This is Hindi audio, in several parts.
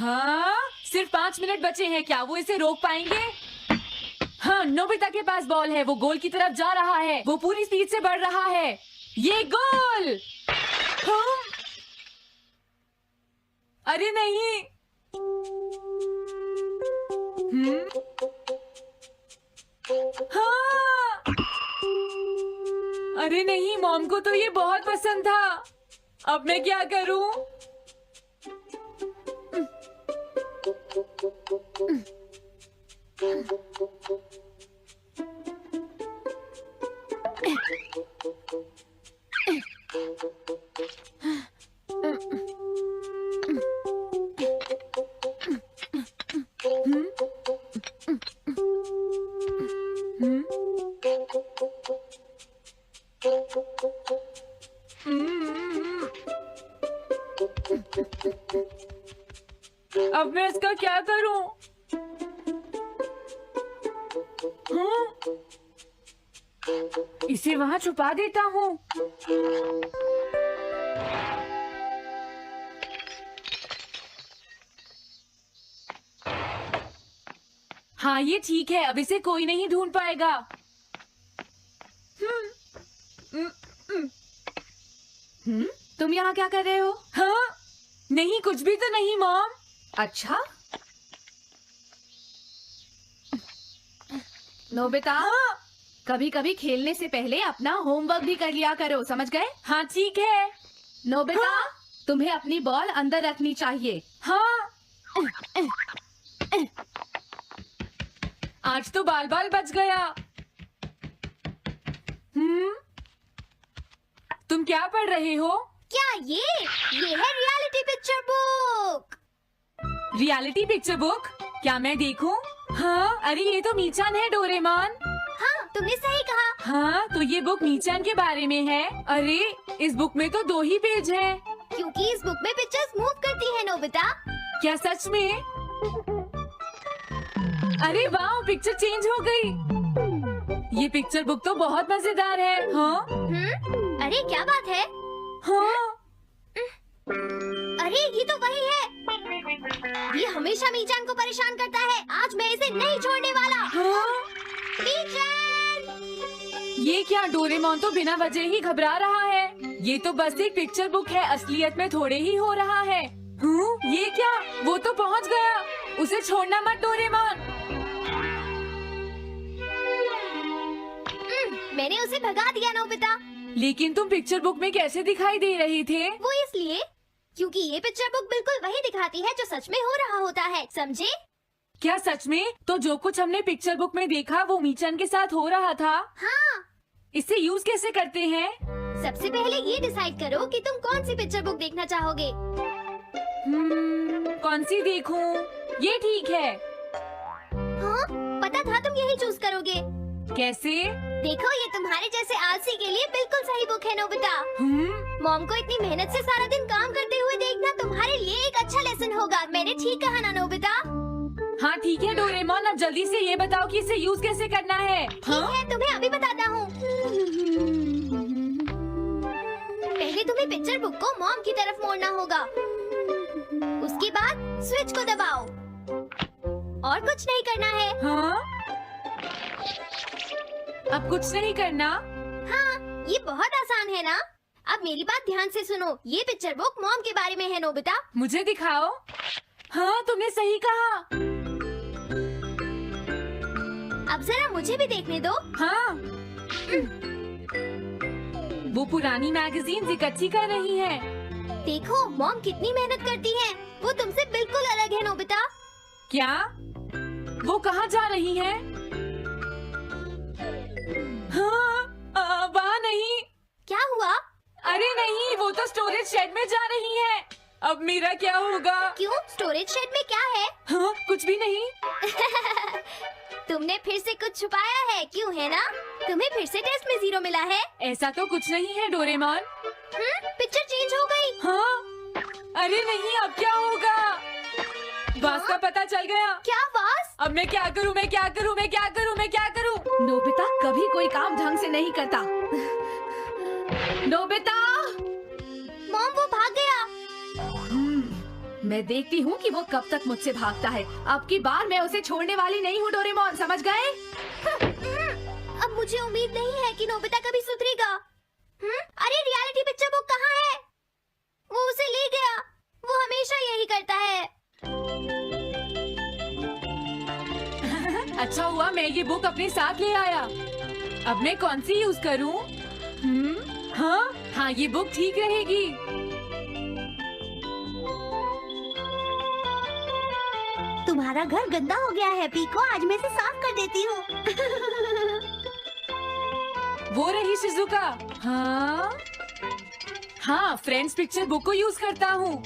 हाँ, सिर्फ 5 मिनट बचे हैं, क्या वो इसे रोक पाएंगे? हाँ, नोबिता के पास बॉल है, वो गोल की तरफ जा रहा है, वो पूरी स्पीड से बढ़ रहा है। ये गोल! हाँ? अरे नहीं! हाँ! अरे नहीं, मॉम को तो ये बहुत पसंद था। अब मैं क्या करूं? अब मैं इसका क्या करूं? इसे वहां छुपा देता हूँ। हाँ, ये ठीक है, अब इसे कोई नहीं ढूंढ पाएगा। तुम यहाँ क्या कर रहे हो? हाँ? नहीं, कुछ भी तो नहीं मॉम। अच्छा, नोबिता, हाँ? कभी कभी खेलने से पहले अपना होमवर्क भी कर लिया करो, समझ गए? हाँ ठीक है। नोबिता, हाँ? तुम्हें अपनी बॉल अंदर रखनी चाहिए। हाँ? आज तो बाल बाल बच गया। तुम क्या पढ़ रहे हो? क्या ये है reality picture book. Reality picture book? क्या मैं देखूं? हाँ, अरे ये तो मीचान है, डोरेमोन। हाँ, तुमने सही कहा। हाँ, तो ये बुक मीचान के बारे में है। अरे इस बुक में तो 2 ही पेज हैं। क्योंकि इस बुक में पिक्चर्स मूव करती है नोबिता। क्या सच में? अरे वाह, पिक्चर चेंज हो गई। ये पिक्चर बुक तो बहुत मजेदार है। हाँ? अरे क्या बात है? हाँ? अरे ये तो वही है। ये हमेशा मीचान को परेशान करता है। आज मैं इसे नहीं छोड़ने वाला। हाँ? मीचान! ये क्या, डोरेमोन तो बिना वजह ही घबरा रहा है। ये तो बस एक पिक्चर बुक है, असलियत में थोड़े ही हो रहा है। ये क्या, वो तो पहुंच गया। उसे छोड़ना मत डोरेमोन। मैंने उसे भगा दिया नोबिता। लेकिन तुम पिक्चर बुक में कैसे दिखाई दे रही थे? वो इसलिए क्योंकि ये पिक्चर बुक बिल्कुल वही दिखाती है जो सच में हो रहा होता है, समझे? क्या सच में? तो जो कुछ हमने पिक्चर बुक में देखा वो मीचान के साथ हो रहा था? हाँ। इसे यूज कैसे करते हैं? सबसे पहले ये डिसाइड करो कि तुम कौन सी पिक्चर बुक देखना चाहोगे। कौन सी देखूं? ये ठीक है। हाँ, पता था तुम यही चूज करोगे। कैसे? देखो, ये तुम्हारे जैसे आलसी के लिए बिल्कुल सही बुक है नोबिता। मॉम को इतनी मेहनत से सारा दिन काम करते हुए देखना तुम्हारे लिए एक अच्छा लेसन होगा। मैंने ठीक कहा ना नोबिता? हाँ ठीक है डोरेमोन, अब जल्दी से ये बताओ कि इसे यूज कैसे करना है। ठीक है, तुम्हें अभी बताता हूँ। पहले तुम्हें पिक्चर बुक को मॉम की तरफ मोड़ना होगा। उसके बाद स्विच को दबाओ और कुछ नहीं करना है। हाँ? अब कुछ नहीं करना? हाँ, ये बहुत आसान है ना? अब मेरी बात ध्यान से सुनो। ये पिक्चर बुक मॉम के बारे में है नोबिता। मुझे दिखाओ। हाँ, तुमने सही कहा। अब जरा मुझे भी देखने दो। हाँ। वो पुरानी मैगजीन इकट्ठी कर रही है। देखो, मॉम कितनी मेहनत करती है। वो तुमसे बिल्कुल अलग है नोबिता। क्या? वो कहाँ जा रही है? हाँ, वहाँ नहीं। क्या हुआ? अरे नहीं, वो तो स्टोरेज शेड में जा रही है। अब मेरा क्या होगा? क्यों? स्टोरेज शेड में क्या है? हाँ, कुछ भी नहीं। तुमने फिर से कुछ छुपाया है, क्यों है ना? तुम्हें फिर से टेस्ट में 0 मिला है। ऐसा तो कुछ नहीं है डोरेमोन। पिक्चर चेंज हो गई। हाँ? अरे नहीं, अब क्या होगा? वास का पता चल गया। क्या वास? अब मैं क्या करूँ? मैं क्या करूँ? मैं क्या करूँ? मैं क्या करूँ? नोबिता कभी कोई काम ढंग से नहीं करता। नोबिता! मॉम, वो भाग गया। मैं देखती हूँ कि वो कब तक मुझसे भागता है। अब की बार मैं उसे छोड़ने वाली नहीं हूँ डोरेमोन, समझ गए? अब मुझे उम्मीद नहीं है कि नोबिता कभी सुधरेगा। अरे रियलिटी पिक्चर बुक कहाँ है? वो उसे ले गया। वो हमेशा यही करता है। अच्छा हुआ मैं ये बुक अपने साथ ले आया। अब मैं कौन सी यूज करूं? हाँ, ये बुक ठीक रहेगी। तुम्हारा घर गंदा हो गया है पीको, आज मैं इसे साफ कर देती हूँ। वो रही शिजुका। हाँ, फ्रेंड्स पिक्चर बुक को यूज करता हूँ।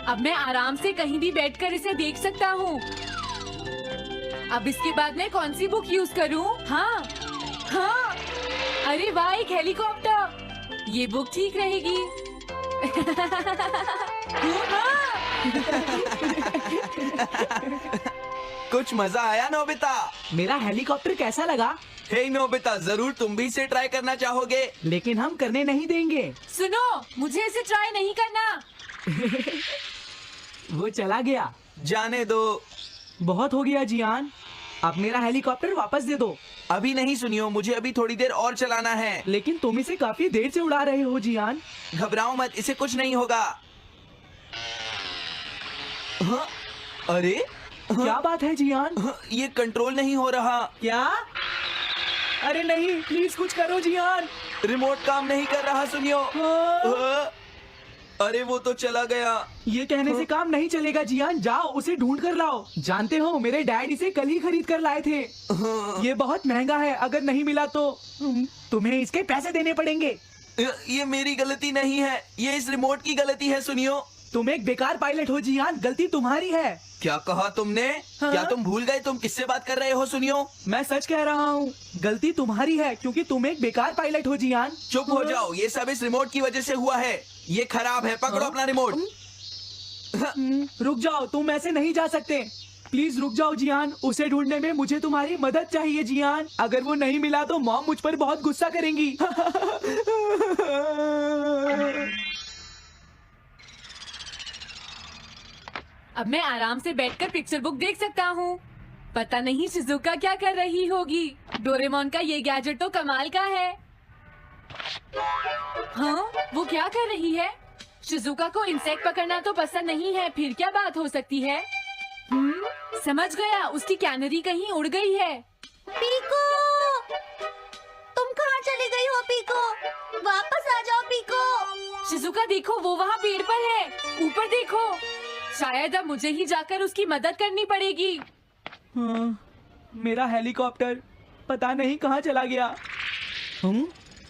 अब मैं आराम से कहीं भी बैठकर इसे देख सकता हूँ। अब इसके बाद मैं कौन सी बुक यूज करूँ? हाँ, अरे वाह, एक हेलीकॉप्टर। ये बुक ठीक रहेगी। कुछ मजा आया नोबिता? मेरा हेलीकॉप्टर कैसा लगा? हे नोबिता, जरूर तुम भी इसे ट्राई करना चाहोगे। लेकिन हम करने नहीं देंगे। सुनो, मुझे इसे ट्राई नहीं करना। वो चला गया। जाने दो। बहुत हो गया जियान, अब मेरा हेलीकॉप्टर वापस दे दो। अभी नहीं सुनियो, मुझे अभी थोड़ी देर और चलाना है। लेकिन तुम इसे काफी देर से उड़ा रहे हो जियान। घबराओ मत, इसे कुछ नहीं होगा। हाँ? अरे क्या बात है जियान? ये कंट्रोल नहीं हो रहा। क्या? अरे नहीं, प्लीज कुछ करो जियान। रिमोट काम नहीं कर रहा, सुनियो। हाँ? अरे वो तो चला गया। ये कहने से काम नहीं चलेगा जियान, जाओ उसे ढूंढ कर लाओ। जानते हो मेरे डैड इसे कल ही खरीद कर लाए थे। ये बहुत महंगा है, अगर नहीं मिला तो तुम्हें इसके पैसे देने पड़ेंगे। ये मेरी गलती नहीं है, ये इस रिमोट की गलती है, सुनियो। तुम एक बेकार पायलट हो जियान, गलती तुम्हारी है। क्या कहा तुमने? हाँ? क्या तुम भूल गए तुम किससे बात कर रहे हो? सुनियो, मैं सच कह रहा हूँ, गलती तुम्हारी है क्योंकि तुम एक बेकार पायलट हो जियान। चुप हो जाओ, ये सब इस रिमोट की वजह से हुआ है। ये खराब है, पकड़ो अपना रिमोट। रुक जाओ, तुम ऐसे नहीं जा सकते। प्लीज रुक जाओ जियान, उसे ढूंढने में मुझे तुम्हारी मदद चाहिए जियान। अगर वो नहीं मिला तो मॉम मुझ पर बहुत गुस्सा करेंगी। अब मैं आराम से बैठकर पिक्चर बुक देख सकता हूँ। पता नहीं शिजुका क्या कर रही होगी। डोरेमोन का ये गैजेट तो कमाल का है। हाँ, वो क्या कर रही है? शिजुका को इंसेक्ट पकड़ना तो पसंद नहीं है, फिर क्या बात हो सकती है? समझ गया, उसकी कैनरी कहीं उड़ गई है। पीको, तुम कहाँ चली गई हो पीको? वापस आ जाओ पीको। शिजुका देखो, वो वहाँ पेड़ पर है। ऊपर देखो। शायद अब मुझे ही जाकर उसकी मदद करनी पड़ेगी। हाँ, मेरा हेलीकॉप्टर पता नहीं कहाँ चला गया।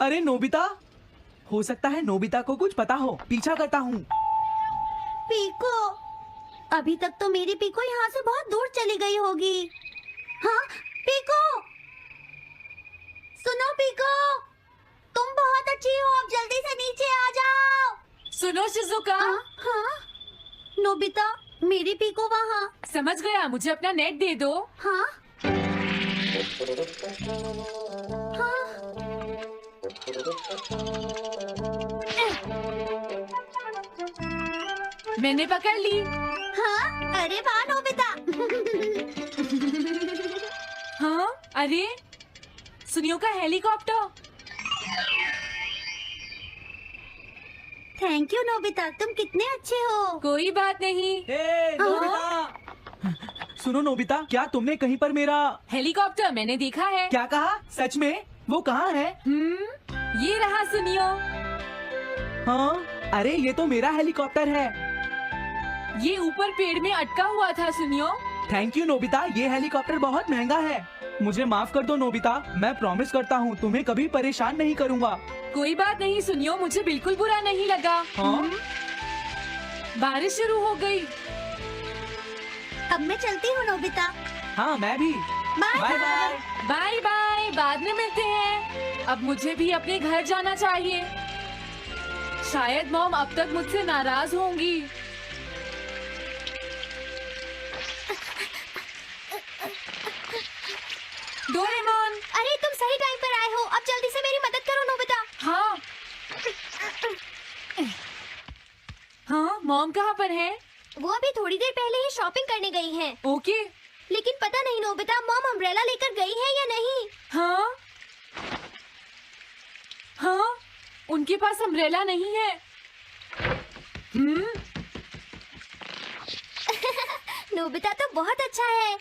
अरे नोबिता, हो सकता है नोबिता को कुछ पता हो, पीछा करता हूँ। पीको, अभी तक तो मेरी पीको यहाँ से बहुत दूर चली गई होगी। हाँ पीको, सुनो पीको, तुम बहुत अच्छी हो, अब जल्दी से नीचे आ जाओ। सुनो शिजुका। हाँ? नोबिता, मेरी पीको वहाँ। समझ गया, मुझे अपना नेट दे दो। हाँ? हाँ? मैंने पकड़ ली। हाँ? अरे वाह नोबिता। हाँ, अरे सुनियो का हेलीकॉप्टर। थैंक यू नोबिता, तुम कितने अच्छे हो। कोई बात नहीं। नोबिता! सुनो नोबिता, क्या तुमने कहीं पर मेरा हेलीकॉप्टर मैंने देखा है। क्या कहा? सच में? वो कहाँ है? ये रहा सुनियो। हाँ, अरे ये तो मेरा हेलीकॉप्टर है। ये ऊपर पेड़ में अटका हुआ था सुनियो। थैंक यू नोबिता, ये हेलीकॉप्टर बहुत महंगा है। मुझे माफ कर दो नोबिता, मैं प्रॉमिस करता हूँ तुम्हें कभी परेशान नहीं करूँगा। कोई बात नहीं सुनियो, मुझे बिल्कुल बुरा नहीं लगा। हाँ? बारिश शुरू हो गई। अब मैं चलती हूँ नोबिता। हाँ, मैं भी। Bye bye bye. Bye bye, बाद में मिलते हैं। अब मुझे भी अपने घर जाना चाहिए। शायद मॉम अब तक मुझसे नाराज होंगी। डोरेमोन। अरे तुम सही टाइम पर आए हो, अब जल्दी से मेरी मदद करो नोबिता। हाँ, मॉम कहाँ पर है? वो अभी थोड़ी देर पहले ही शॉपिंग करने गई हैं। ओके। लेकिन पता नहीं नोबिता, मॉम अम्ब्रेला लेकर गई है या नहीं। हाँ हाँ, उनके पास अम्ब्रेला नहीं है। नोबिता तो बहुत अच्छा है।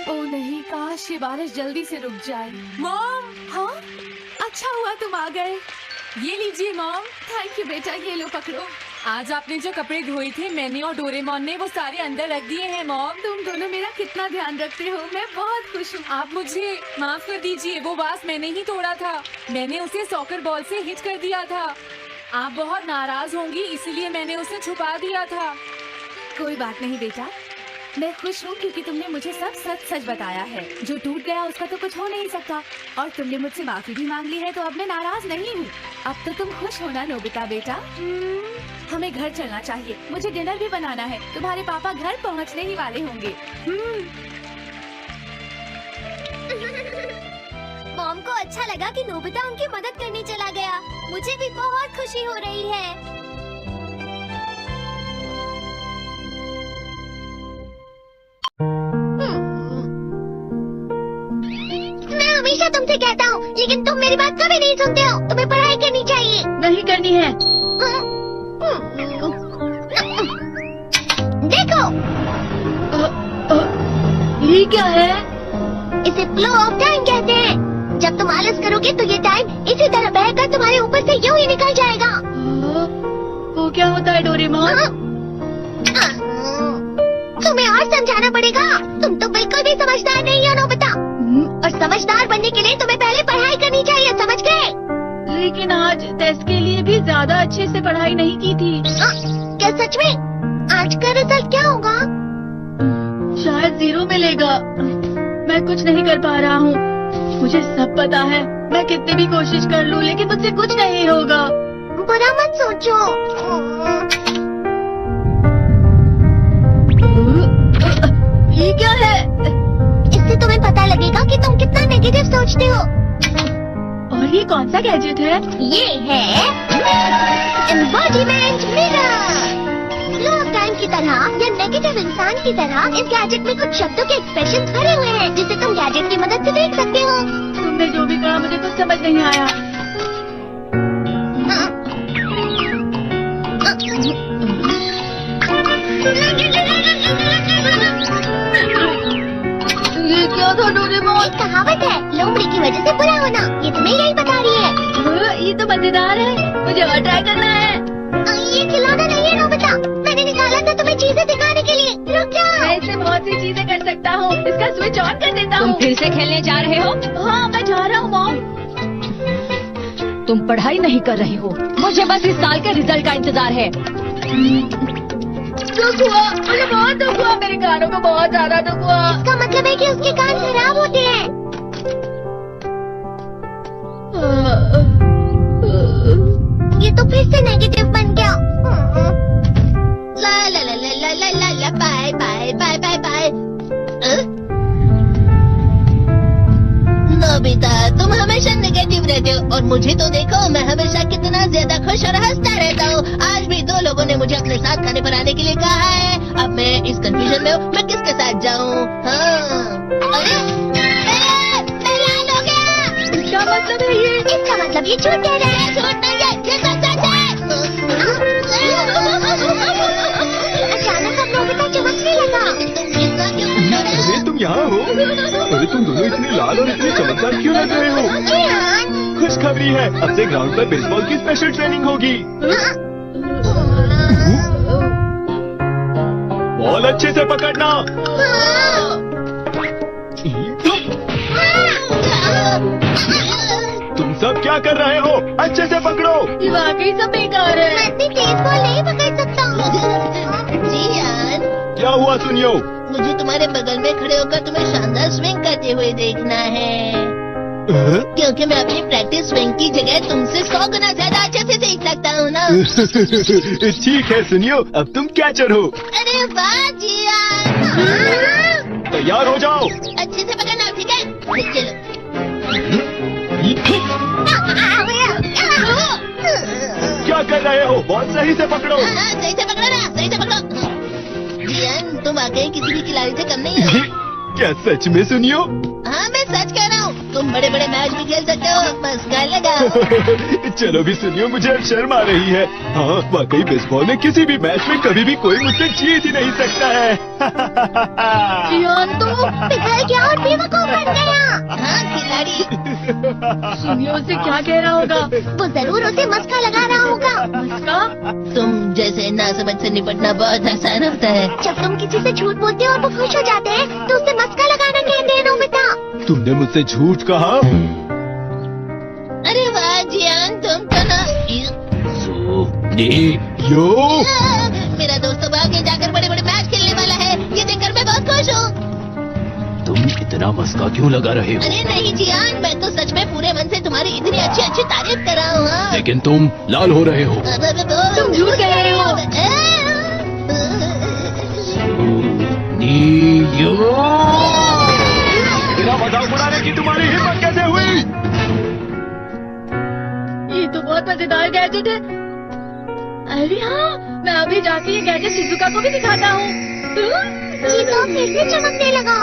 ओ नहीं, काश ये बारिश जल्दी से रुक जाए। मॉम, हाँ, अच्छा हुआ तुम आ गए। ये लीजिए मॉम। थैंक यू बेटा, ये लो पकड़ो। आज आपने जो कपड़े धोए थे मैंने और डोरेमोन ने, वो सारे अंदर रख दिए हैं मॉम। तुम दोनों मेरा कितना ध्यान रखते हो, मैं बहुत खुश हूँ। आप मुझे माफ कर दीजिए, वो वास मैंने ही तोड़ा था। मैंने उसे सॉकर बॉल से हिट कर दिया था। आप बहुत नाराज होंगी इसलिए मैंने उसे छुपा दिया था। कोई बात नहीं बेटा, मैं खुश हूँ क्योंकि तुमने मुझे सब सच सच बताया है। जो टूट गया उसका तो कुछ हो नहीं सकता, और तुमने मुझसे माफी भी मांग ली है, तो अब मैं नाराज नहीं हूँ। अब तो तुम खुश हो ना नोबिता बेटा? हमें घर चलना चाहिए, मुझे डिनर भी बनाना है। तुम्हारे पापा घर पहुँचने ही वाले होंगे। मॉम को अच्छा लगा कि नोबिता उनकी मदद करने चला गया। मुझे भी बहुत खुशी हो रही है। मैं हमेशा तुमसे कहता हूँ, लेकिन तुम मेरी बात कभी नहीं सुनते हो। तुम्हें पढ़ाई करनी चाहिए। नहीं करनी है। देखो, ये क्या है? इसे फ्लो ऑफ टाइम कहते हैं। जब तुम आलस करोगे तो ये टाइम इसी तरह बहकर तुम्हारे ऊपर से यूं ही निकल जाएगा। वो क्या होता है डोरेमोन? तुम्हें और समझाना पड़ेगा। तुम तो बिल्कुल भी समझदार नहीं हो नोबिता। और समझदार बनने के लिए तुम्हें पहले पढ़ाई करनी चाहिए, समझ गए? लेकिन आज टेस्ट के लिए भी ज्यादा अच्छे से पढ़ाई नहीं की थी। क्या सच में? आज का रिजल्ट क्या होगा? शायद 0 मिलेगा। मैं कुछ नहीं कर पा रहा हूँ, मुझे सब पता है। मैं कितनी भी कोशिश कर लूँ लेकिन मुझसे कुछ नहीं होगा। बुरा मत सोचो। ये क्या है? इससे तुम्हें पता लगेगा कि तुम कितना नेगेटिव सोचते हो। और ये कौन सा गैजेट है? ये है embodiment mirror. Flow of time की तरह या नेगेटिव इंसान की तरह इस गैजेट में कुछ शब्दों के एक्सप्रेशन भरे हुए हैं, जिसे तुम गैजेट की मदद से देख सकते हो। तुमने जो भी कहा मुझे कुछ समझ नहीं आया। ये क्या था डोरेमोन? एक कहावत है, लोमड़ी की वजह से बुरा होना। ये तुम्हें यही बता रही है। ये तो मजेदार है, मुझे और ट्राई करना है। ये खिलौना नहीं है नोबिता, मैंने निकाला था तुम्हें चीजें दिखाने के लिए। रुक जाओ। मैं इससे बहुत सी चीजें कर सकता हूँ। इसका स्विच ऑन कर देता हूँ। तुम फिर से खेलने जा रहे हो? हाँ, मैं जा रहा हूँ मॉम। तुम पढ़ाई नहीं कर रहे हो, मुझे बस इस साल के रिजल्ट का इंतजार है। दुख हुआ, मुझे बहुत दुख हुआ। मेरे कानों को बहुत ज्यादा दुख हुआ। इसका मतलब है कि उसके कान खराब होते हैं। ये तो फिर से नेगेटिव बन गया। ला ला ला ला ला ला ला bye bye bye bye bye. Nobita, तुम हमेशा नेगेटिव रहते हो और मुझे तो देखो, मैं हमेशा कितना ज्यादा खुश और हंसता रहता हूँ। आज भी 2 लोगों ने मुझे अपने साथ खाने पर आने के लिए कहा है। अब मैं इस कंफ्यूजन में हूँ, मैं किसके साथ जाऊँ? हाँ, अरे मेरा हो गया। क्या मतलब है ये? इसका मतलब ये झूठ कह रहा है। झूठ नहीं है, ये तो सच है। अचानक अब नोबिता चमकने लगा। तुम चिंता क्यों कर रहे हो? अरे तुम यहाँ हो? अरे तुम दोनों इतने लाल और इतने चमकदार क्यों लग रहे हो? जियान, खुशखबरी है, अब से ग्राउंड पर बेसबॉल की स्पेशल ट्रेनिंग होगी। बॉल अच्छे से पकड़ना। तुम सब क्या कर रहे हो? अच्छे से पकड़ो। ये वाकई सब बेकार है। मैं इतनी तेज बॉल नहीं पकड़ सकता हूँ। जियान, क्या हुआ सुनियो? मुझे तुम्हारे बगल में खड़े होकर तुम्हें शानदार स्विंग करते हुए देखना है, क्योंकि मैं अपनी प्रैक्टिस स्विंग की जगह तुमसे 100 गुना ज्यादा अच्छे से देख सकता हूँ ना। ठीक है सुनियो, अब तुम कैचर हो। अरे वाह जियान, तैयार हो जाओ। अच्छे से पकड़ना, ठीक है? चलो। क्या क्या कर रहे हो? बहुत सही से पकड़ो। हाँ, सही से पकड़ो ना, सही से पकड़ो। जियान, तुम वाकई किसी भी खिलाड़ी से कम नहीं हो। क्या सच में सुनियो? हाँ, मैं सच कह रहा हूँ। तुम बड़े बड़े मैच भी खेल सकते हो, मस्का लगाओ। चलो भी सुनियो, मुझे अब शर्म आ रही है। हाँ, वाकई बेसबॉल में किसी भी मैच में कभी भी कोई मुझसे जीत ही नहीं सकता है। जियान तो पिघल गया और बेवकूफ बन गया। हाँ, खिलाड़ी। सुनियो उसे क्या कह रहा होगा? वो जरूर उसे मस्का लगा रहा होगा। मस्का? तुम जैसे नासमझ से निपटना बहुत आसान होता है। जब तुम किसी से झूठ बोलते हो और वो खुश हो जाते हैं तो उसे मस्का लगाना कहते हैं नोबिता। तुमने मुझसे झूठ कहा? अरे वाह जियान, तुम तो ना। यो, मेरा दोस्त तो आगे जाकर बड़े बड़े मैच खेलने वाला है। ये देखकर मैं बहुत खुश हूँ। तुम इतना मस्का क्यों लगा रहे हो? अरे नहीं जियान, मैं तो सच में पूरे मन से तुम्हारी इतनी अच्छी अच्छी तारीफ कर रहा हूँ। हाँ। लेकिन तुम लाल हो रहे हो। तुम झूठ कह रहे हो। मेरा मजाक उड़ाने की तुम्हारी हिम्मत कैसे हुई? ये तो बहुत मजेदार गैजेट है। अरे हाँ, मैं अभी जाके ये गैजेट शिजुका को भी दिखाता हूँ। जी तो फिर से चमकने लगा।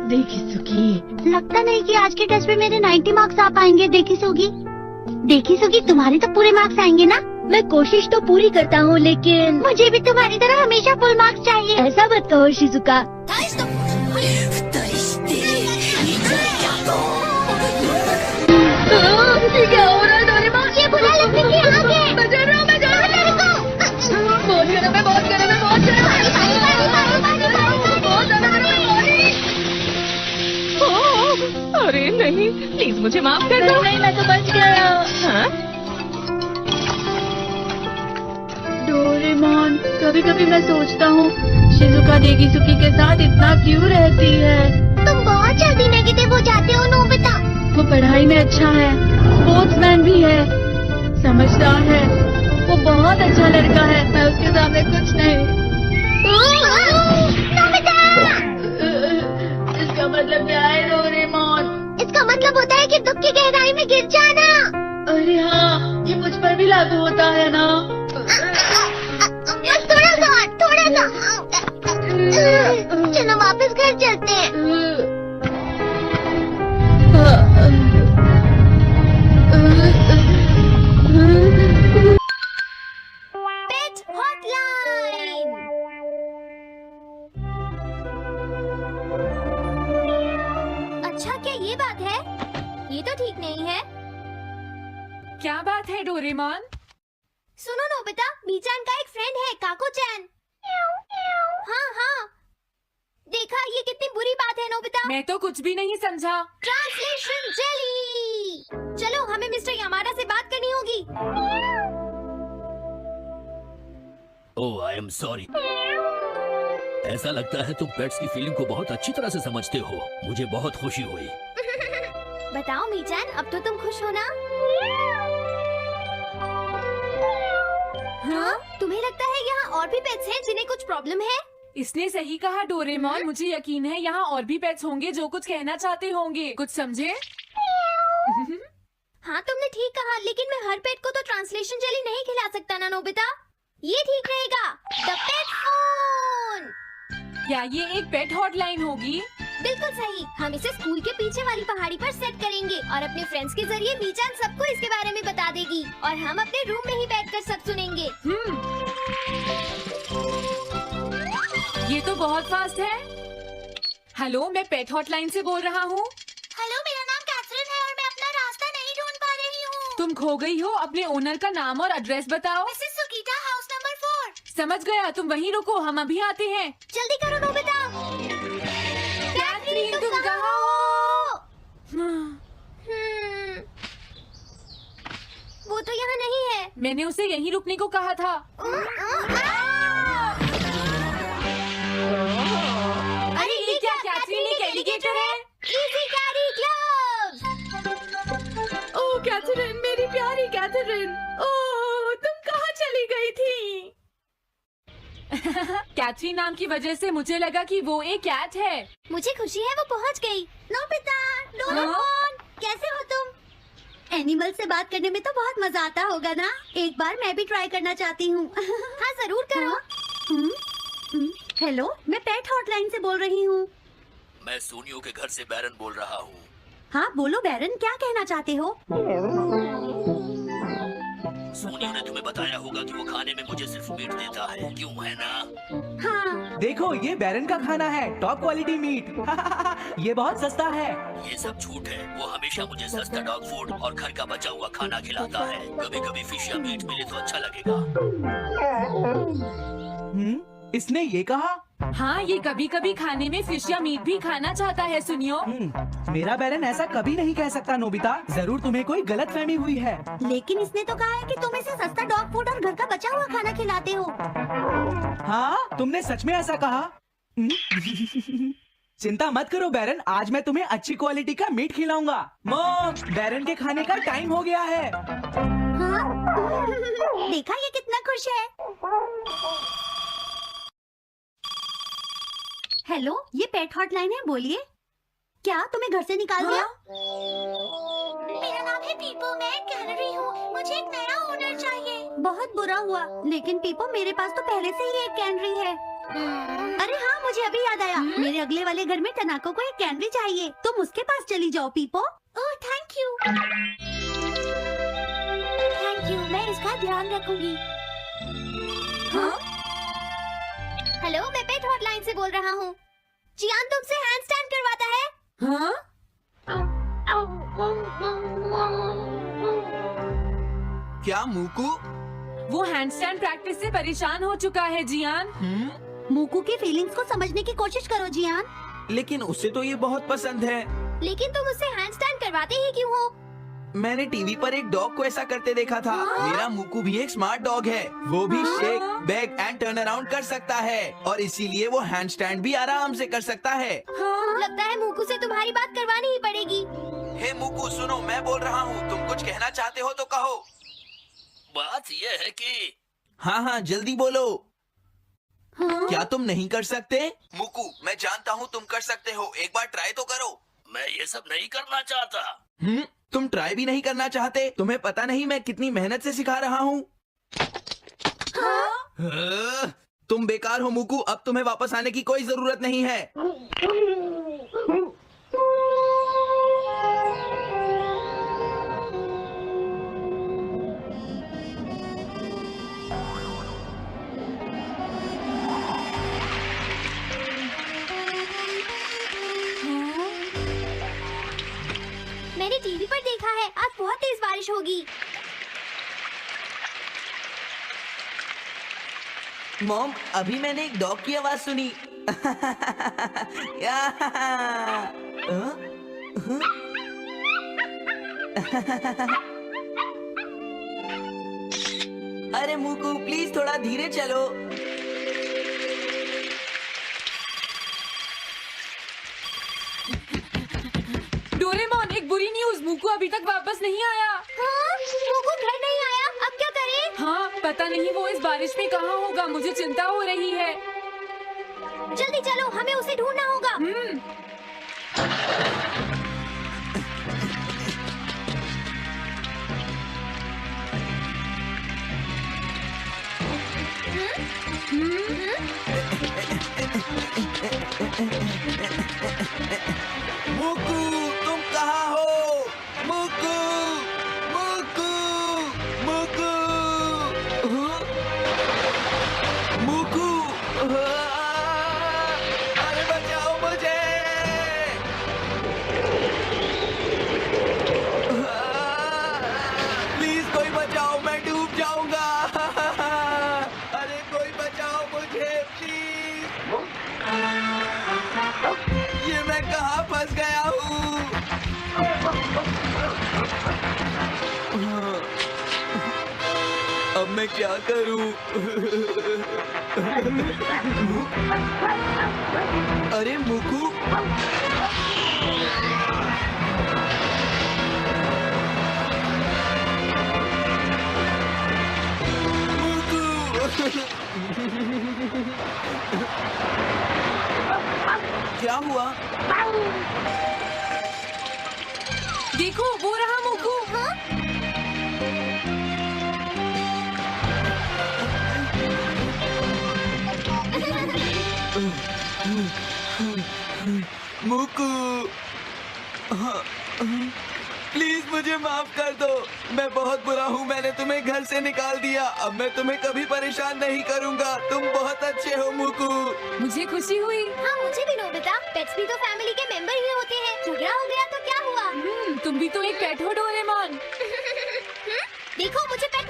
देखी सुखी, लगता नहीं कि आज के टेस्ट में मेरे 90 मार्क्स आ पाएंगे। देखी सोगी, देखी सोगी, तुम्हारे तो पूरे मार्क्स आएंगे ना? मैं कोशिश तो पूरी करता हूँ लेकिन मुझे भी तुम्हारी तरह हमेशा फुल मार्क्स चाहिए। ऐसा मत कहो शिजुका। ये क्या हो रहा है डोरेमोन? ये बुरा लगने के आगे। मैं डर रहा हूँ, मैं डर रहा हूँ। बहुत गरम है, बहुत गरम है, बहुत गरम है। बहुत ज्यादा गरम है, ओह, अरे नहीं, प्लीज मुझे माफ कर दो। नहीं, मैं तो बच गया। हाँ? डोरेमोन, कभी कभी मैं सोचता हूँ शिजुका देगीसुकी के साथ इतना क्यों रहती है। तुम बहुत जल्दी नेगेटिव हो जाते हो नोबिता। वो पढ़ाई में अच्छा है, स्पोर्ट्समैन भी है, समझदार है, वो बहुत अच्छा लड़का है। मैं उसके सामने कुछ नहीं। नोबिता! इसका मतलब क्या है डोरेमोन? इसका मतलब होता है कि दुख की गहराई में गिर जाना। अरे हाँ, ये मुझ पर भी लागू होता है ना। बस थोड़ा सा, थोड़ा सा। चलो वापस घर चलते हैं। पेट हॉटलाइन। अच्छा, क्या ये बात है? ये तो ठीक नहीं है। क्या बात है डोरेमोन? सुनो नोबिता, मीचान का एक फ्रेंड है, काको-चैन। हाँ हाँ, देखा, ये कितनी बुरी बात है नोबिता। मैं तो कुछ भी नहीं समझा। Translation jelly. चलो, हमें मिस्टर यामाडा से बात करनी होगी। ओह, आई एम सॉरी। ऐसा लगता है तुम पेट्स की फीलिंग को बहुत अच्छी तरह से समझते हो। मुझे बहुत खुशी हुई। बताओ मीचान, अब तो तुम खुश हो ना? हाँ? तुम्हें लगता है यहाँ और भी पेट्स हैं जिन्हें कुछ प्रॉब्लम है? इसने सही कहा डोरेमोन। मुझे यकीन है यहाँ और भी पेट्स होंगे जो कुछ कहना चाहते होंगे। कुछ समझे? हाँ, तुमने ठीक कहा, लेकिन मैं हर पेट को तो ट्रांसलेशन जेली नहीं खिला सकता ना नोबिता। ये ठीक रहेगा। The pet phone. क्या ये एक पेट हॉटलाइन होगी? बिल्कुल सही। हम इसे स्कूल के पीछे वाली पहाड़ी पर सेट करेंगे और अपने फ्रेंड्स के जरिए मीचान सबको इसके बारे में बता देगी और हम अपने रूम में ही बैठकर सब सुनेंगे। ये तो बहुत फास्ट है। हेलो, मैं पेट हॉटलाइन से बोल रहा हूँ। हेलो, मेरा नाम कैथरीन है और मैं अपना रास्ता नहीं ढूंढ पा रही हूँ। तुम खो गई हो। अपने ओनर का नाम और एड्रेस बताओ। Mrs Sukita, house number 4। समझ गया, तुम वहीं रुको, हम अभी आते हैं। जल्दी करो नोबिता। कैथरीन, तुम कहाँ हो? वो तो यहाँ नहीं है। मैंने उसे यहीं रुकने को कहा था। अरे ये क्या, कैथरीन एक एलिगेटर है? Easy carry gloves. Oh Catherine, मेरी प्यारी कैथरीन। ओह, तुम कहाँ चली गई थी? कैथरीन नाम की वजह से मुझे लगा कि वो एक कैट है। मुझे खुशी है वो पहुंच गई। नोबिता, डोरेमोन, कैसे हो तुम? एनिमल से बात करने में तो बहुत मजा आता होगा ना? एक बार मैं भी ट्राई करना चाहती हूँ। हाँ जरूर करो। हेलो, मैं पेट हॉटलाइन से बोल रही हूँ। मैं सोनियो के घर से बैरन बोल रहा हूँ। हाँ बोलो बैरन, क्या कहना चाहते हो? सोनियो ने तुम्हें बताया होगा कि वो खाने में मुझे सिर्फ मीट देता है, क्यों है ना? हाँ देखो ये बैरन का खाना है, टॉप क्वालिटी मीट। ये बहुत सस्ता है। ये सब झूठ है। वो हमेशा मुझे सस्ता डॉग फूड और घर का बचा हुआ खाना खिलाता है। कभी कभी फिश या मीट मिले तो अच्छा लगेगा। इसने ये कहा? हाँ, ये कभी कभी खाने में फिश या मीट भी खाना चाहता है। सुनियो, मेरा बैरन ऐसा कभी नहीं कह सकता नोबिता। जरूर तुम्हें कोई गलतफहमी हुई है। लेकिन इसने तो कहा है कि तुम इसे सस्ता डॉग फूड और घर का बचा हुआ खाना खिलाते हो। हाँ, तुमने सच में ऐसा कहा? चिंता मत करो बैरन, आज मैं तुम्हें अच्छी क्वालिटी का मीट खिलाऊंगा। मॉम, बैरन के खाने का टाइम हो गया है। हाँ? देखा ये कितना खुश है। हेलो, ये पेट हॉटलाइन है, बोलिए। क्या तुम्हें घर से निकाल दिया? मेरा नाम है पीपो, मैं कह रही हूँ, मुझे एक नया ओनर चाहिए। बहुत बुरा हुआ, लेकिन पीपो मेरे पास तो पहले से ही एक कैनरी है। अरे हाँ, मुझे अभी याद आया, मेरे अगले वाले घर में टनाको को एक कैनरी चाहिए। तुम उसके पास चली जाओ Pipo. Oh thank you. Thank you, मैं इसका ध्यान रखूंगी। हाँ? हेलो, मैं पेट हॉटलाइन से बोल रहा हूँ। जियान तुमसे हैंडस्टैंड करवाता है। हाँ? क्या मूकू? वो हैंडस्टैंड प्रैक्टिस से परेशान हो चुका है जियान। मूकू की फीलिंग्स को समझने की कोशिश करो जियान। लेकिन उसे तो ये बहुत पसंद है। लेकिन तुम उससे हैंडस्टैंड करवाते ही क्यों हो? मैंने टीवी पर एक डॉग को ऐसा करते देखा था। मेरा मूकू भी एक स्मार्ट डॉग है। वो भी shake, back and turn around कर सकता है और इसीलिए वो हैंड स्टैंड भी आराम से कर सकता है। लगता है मूकू से तुम्हारी बात करवानी ही पड़ेगी। हे मूकू, सुनो, मैं बोल रहा हूँ, तुम कुछ कहना चाहते हो तो कहो। बात ये है कि हाँ हाँ, जल्दी बोलो। क्या तुम नहीं कर सकते? मूकू, मैं जानता हूँ तुम कर सकते हो, एक बार ट्राई तो करो। मैं ये सब नहीं करना चाहता। तुम ट्राई भी नहीं करना चाहते? तुम्हें पता नहीं मैं कितनी मेहनत से सिखा रहा हूँ। तुम बेकार हो मूकू, अब तुम्हें वापस आने की कोई जरूरत नहीं है। मैंने टीवी पर देखा है, आज बहुत तेज बारिश होगी। मॉम, अभी मैंने एक डॉग की आवाज सुनी। या अरे मूकू, प्लीज थोड़ा धीरे चलो। डोरेमोन, एक बुरी न्यूज़, मूकू अभी तक वापस नहीं आया। हाँ? मूकू घर नहीं आया, अब क्या करें? हाँ, पता नहीं वो इस बारिश में कहाँ होगा, मुझे चिंता हो रही है। जल्दी चलो, हमें उसे ढूंढना होगा। मूकू, तुम कहाँ हो? मूकू, मूकू, मूकू, मूकू, अरे बचाओ मुझे। प्लीज कोई बचाओ, मैं डूब जाऊंगा। अरे कोई बचाओ मुझे प्लीज। ये मैं कहाँ फंस गया हूँ? अब मैं क्या करूँ? अरे मूकू, मूकू। क्या हुआ? देखो वो रहा मुकू। मुकू, प्लीज मुझे माफ कर दो। मैं बहुत बुरा हूँ, मैंने तुम्हें घर से निकाल दिया। अब मैं तुम्हें कभी परेशान नहीं करूँगा। तुम बहुत अच्छे हो मुकू। मुझे खुशी हुई। हाँ मुझे भी नोबिता, पेट्स भी तो फैमिली के मेंबर ही होते हैं। झगड़ा हो गया तो क्या हुआ? तुम भी तो एक पेट हो डोरेमोन। देखो मुझे पेट